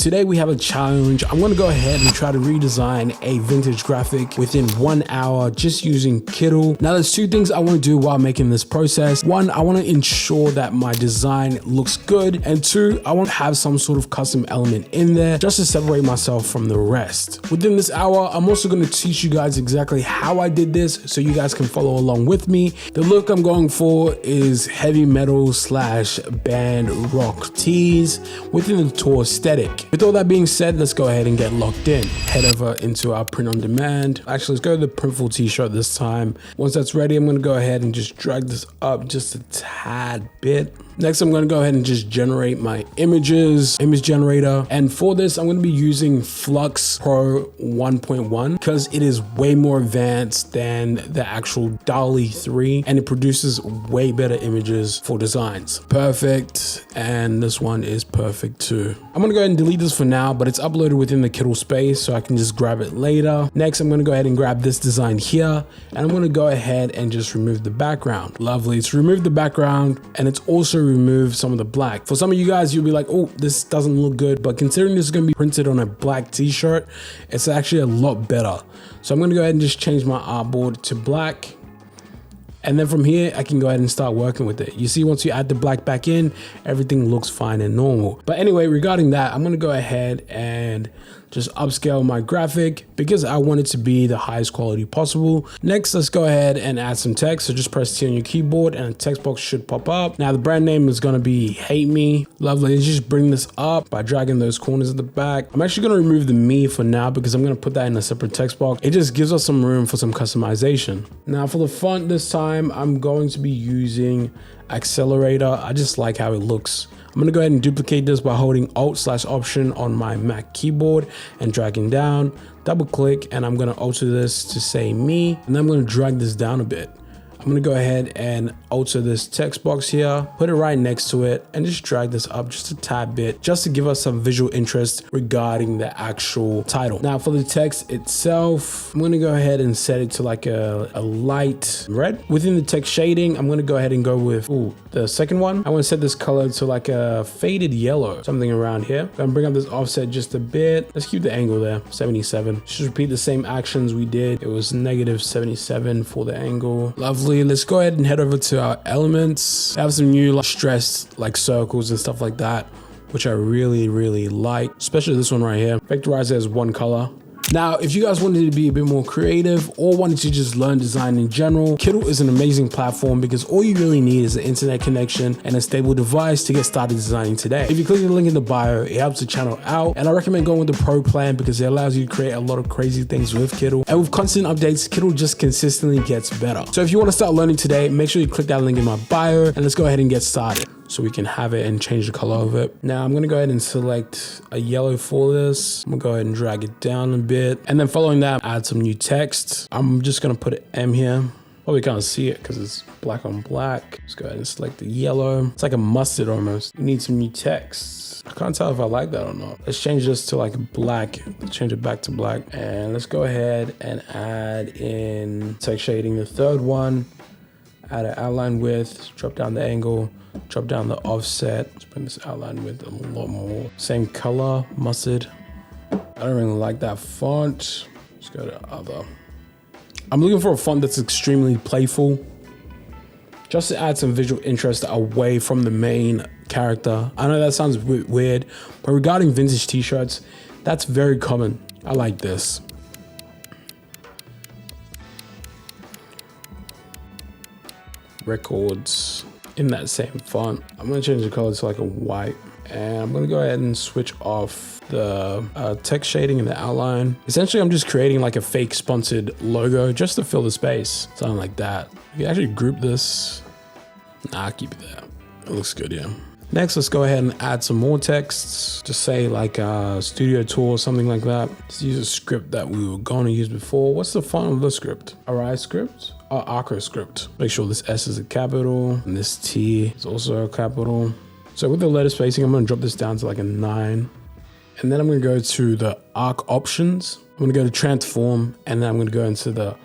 Today we have a challenge. I'm gonna go ahead and try to redesign a vintage graphic within 1 hour just using Kittl. Now there's two things I wanna do while making this process. One, I wanna ensure that my design looks good. And two, I wanna have some sort of custom element in there just to separate myself from the rest. Within this hour, I'm also gonna teach you guys exactly how I did this so you guys can follow along with me. The look I'm going for is heavy metal / band rock tees within the tour aesthetic. With all that being said, let's go ahead and get locked in. Head over into our print on demand. Actually, let's go to the Printful t-shirt this time. Once that's ready, I'm gonna go ahead and just drag this up just a tad bit. Next, I'm gonna go ahead and just generate my image generator. And for this, I'm gonna be using Flux Pro 1.1 because it is way more advanced than the actual DALL-E 3 and it produces way better images for designs. Perfect, and this one is perfect too. I'm gonna go ahead and delete this for now, but it's uploaded within the Kittl space so I can just grab it later. Next, I'm gonna go ahead and grab this design here and I'm gonna go ahead and just remove the background. Lovely, it's removed the background and it's also remove some of the black. For some of you guys, you'll be like, oh, this doesn't look good, but considering this is going to be printed on a black t-shirt, it's actually a lot better. So I'm going to go ahead and just change my artboard to black. And then from here, I can go ahead and start working with it. You see, once you add the black back in, everything looks fine and normal. But anyway, regarding that, I'm going to go ahead and just upscale my graphic because I want it to be the highest quality possible. Next, let's go ahead and add some text. So just press T on your keyboard and a text box should pop up. Now the brand name is going to be Hate Me. Lovely. Let's just bring this up by dragging those corners at the back. I'm actually going to remove the me for now because I'm going to put that in a separate text box. It just gives us some room for some customization. Now for the font this time, I'm going to be using Accelerator. I just like how it looks. I'm gonna go ahead and duplicate this by holding Alt/Option on my Mac keyboard and dragging down, double click, and I'm gonna alter this to say me, and then I'm gonna drag this down a bit. I'm gonna go ahead and alter this text box here, put it right next to it, and just drag this up just a tad bit, just to give us some visual interest regarding the actual title. Now for the text itself, I'm gonna go ahead and set it to like a light red. Within the text shading, I'm gonna go ahead and go with the second one. I wanna set this color to like a faded yellow, something around here. I'm gonna bring up this offset just a bit. Let's keep the angle there, 77. Just repeat the same actions we did. It was -77 for the angle. Lovely. Let's go ahead and head over to our elements. I have some new stressed like circles and stuff like that, which I really like, especially this one right here. Vectorize it as one color. Now, if you guys wanted to be a bit more creative or wanted to just learn design in general, Kittl is an amazing platform because all you really need is an internet connection and a stable device to get started designing today. If you click the link in the bio, it helps the channel out, and I recommend going with the Pro plan because it allows you to create a lot of crazy things with Kittl. And with constant updates, Kittl just consistently gets better. So if you want to start learning today, make sure you click that link in my bio and let's go ahead and get started so we can have it and change the color of it. Now I'm gonna go ahead and select a yellow for this. I'm gonna go ahead and drag it down a bit. And then following that, add some new text. I'm just gonna put an M here. Probably can't see it because it's black on black. Let's go ahead and select the yellow. It's like a mustard almost. You need some new text. I can't tell if I like that or not. Let's change this to like black. Let's change it back to black. And let's go ahead and add in text shading, the third one. Add an outline width, drop down the angle, drop down the offset. Let's bring this outline width a lot more. Same color, mustard. I don't really like that font. Let's go to other. I'm looking for a font that's extremely playful, just to add some visual interest away from the main character. I know that sounds weird, but regarding vintage t-shirts, that's very common. I like this. Records in that same font. I'm gonna change the color to like a white, and I'm gonna go ahead and switch off the text shading and the outline. Essentially, I'm just creating like a fake sponsored logo just to fill the space, something like that. You can actually group this. Nah, keep it there. It looks good, yeah. Next, let's go ahead and add some more texts. Just say like a studio tour, something like that. Let's use a script that we were going to use before. What's the font of the script? Arise script? Arco script. Make sure this S is a capital and this T is also a capital. So with the letter spacing, I'm going to drop this down to like a 9. And then I'm going to go to the arc options. I'm going to go to transform, and then I'm going to go into the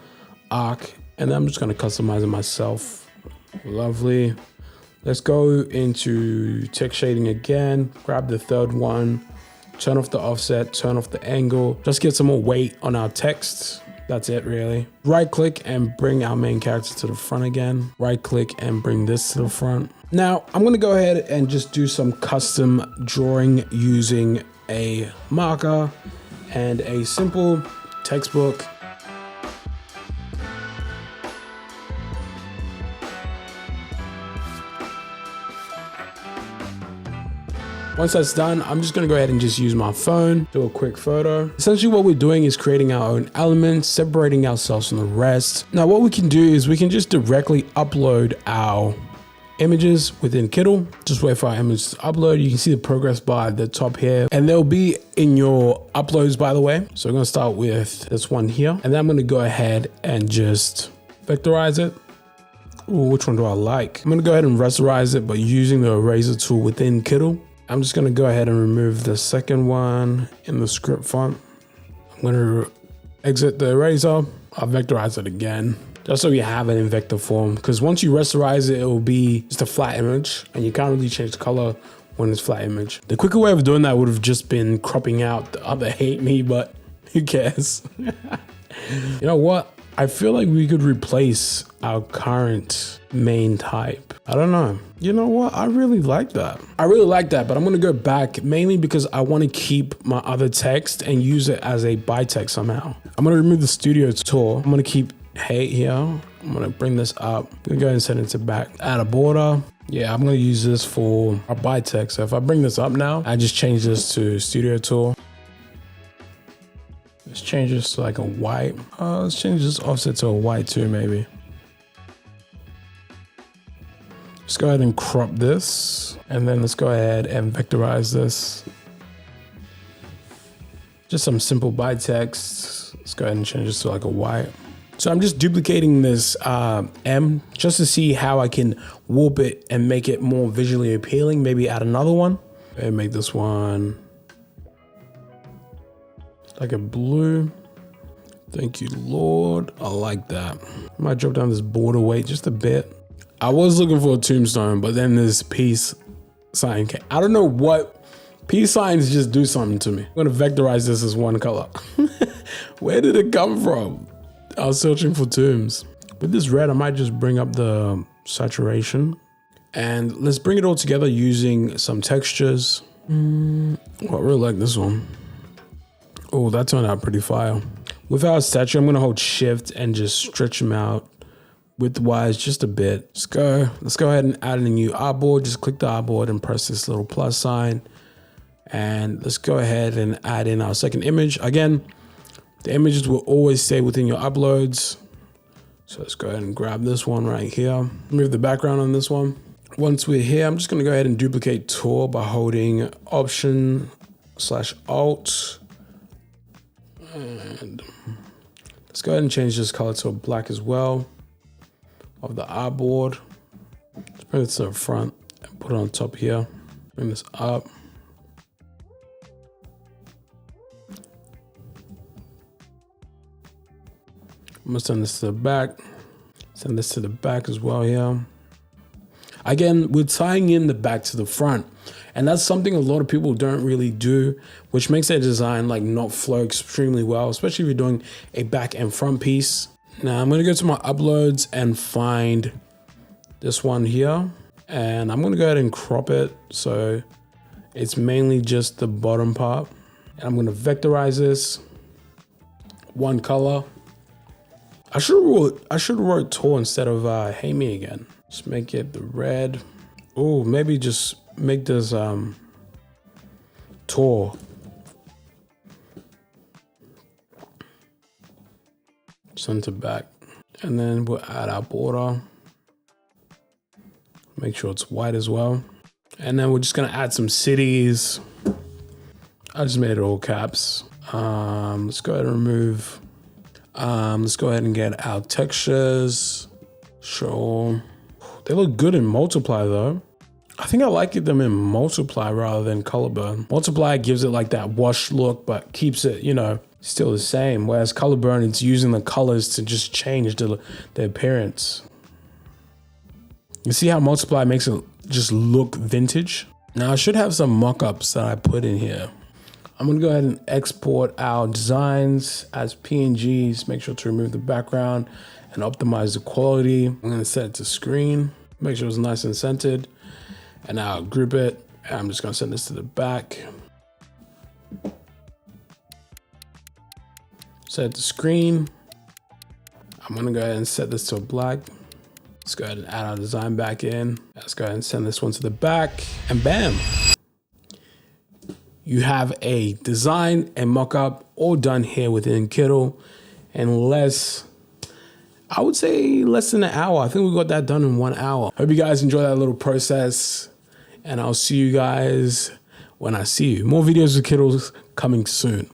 arc, and then I'm just going to customize it myself. Lovely. Let's go into text shading again, grab the third one, turn off the offset, turn off the angle, just get some more weight on our text. That's it really. Right click and bring our main character to the front again. Right click and bring this to the front. Now I'm gonna go ahead and just do some custom drawing using a marker and a simple textbook. Once that's done, I'm just gonna go ahead and just use my phone, do a quick photo. Essentially what we're doing is creating our own elements, separating ourselves from the rest. Now what we can do is we can just directly upload our images within Kittl. Just wait for our image to upload. You can see the progress bar at the top here, and they'll be in your uploads, by the way. So I'm gonna start with this one here, and then I'm gonna go ahead and just vectorize it. Ooh, which one do I like? I'm gonna go ahead and rasterize it, but using the eraser tool within Kittl. I'm just gonna go ahead and remove the second one in the script font. I'm gonna exit the eraser. I'll vectorize it again, just so you have it in vector form. Because once you rasterize it, it will be just a flat image, and you can't really change the color when it's flat image. The quicker way of doing that would have just been cropping out the other hate me, but who cares? You know what? I feel like we could replace our current main type. I don't know. You know what? I really like that. I really like that, but I'm gonna go back mainly because I want to keep my other text and use it as a by text somehow. I'm gonna remove the studio tool. I'm gonna keep hate here. I'm gonna bring this up. I'm gonna go ahead and send it to back. Add a border. Yeah, I'm gonna use this for our by text. So if I bring this up now, I just change this to studio tool. Let's change this to like a white. Let's change this offset to a white too, maybe. Let's go ahead and crop this. And then let's go ahead and vectorize this. Just some simple by text. Let's go ahead and change this to like a white. So I'm just duplicating this M just to see how I can warp it and make it more visually appealing. Maybe add another one and make this one like a blue. Thank you, Lord. I like that. I might drop down this border weight just a bit. I was looking for a tombstone, but then this peace sign came. I don't know what, peace signs just do something to me. I'm gonna vectorize this as one color. Where did it come from? I was searching for tombs. With this red, I might just bring up the saturation. And let's bring it all together using some textures. Oh, I really like this one. Oh, that turned out pretty fire. With our statue, I'm gonna hold shift and just stretch them out widthwise just a bit. Let's go ahead and add in a new artboard. Just click the artboard and press this little plus sign. And let's go ahead and add in our second image. Again, the images will always stay within your uploads. So let's go ahead and grab this one right here. Remove the background on this one. Once we're here, I'm just gonna go ahead and duplicate tool by holding Option/Alt. And let's go ahead and change this color to black as well of the artboard. Let's bring it to the front and put it on top here. Bring this up. I'm gonna send this to the back. Send this to the back as well here. Again, we're tying in the back to the front. And that's something a lot of people don't really do, which makes their design like not flow extremely well, especially if you're doing a back and front piece. Now I'm gonna go to my uploads and find this one here. And I'm gonna go ahead and crop it so it's mainly just the bottom part. And I'm gonna vectorize this, one color. I should have wrote tall instead of hey me again. Just make it the red. Oh, maybe just make this tall. Center back. And then we'll add our border. Make sure it's white as well. And then we're just gonna add some cities. I just made it all caps. Let's go ahead and remove. Let's go ahead and get our textures. Sure. They look good in multiply though. I think I like them in multiply rather than color burn. Multiply gives it like that wash look, but keeps it, you know, still the same. Whereas color burn, it's using the colors to just change the appearance. You see how multiply makes it just look vintage? Now I should have some mock-ups that I put in here. I'm gonna go ahead and export our designs as PNGs. Make sure to remove the background and optimize the quality. I'm gonna set it to screen. Make sure it's nice and centered. And now I'll group it. And I'm just gonna send this to the back. Set it to screen. I'm gonna go ahead and set this to black. Let's go ahead and add our design back in. Let's go ahead and send this one to the back, and bam. You have a design and mockup all done here within Kittl in I would say less than an hour. I think we got that done in 1 hour. Hope you guys enjoy that little process, and I'll see you guys when I see you. More videos with Kittl coming soon.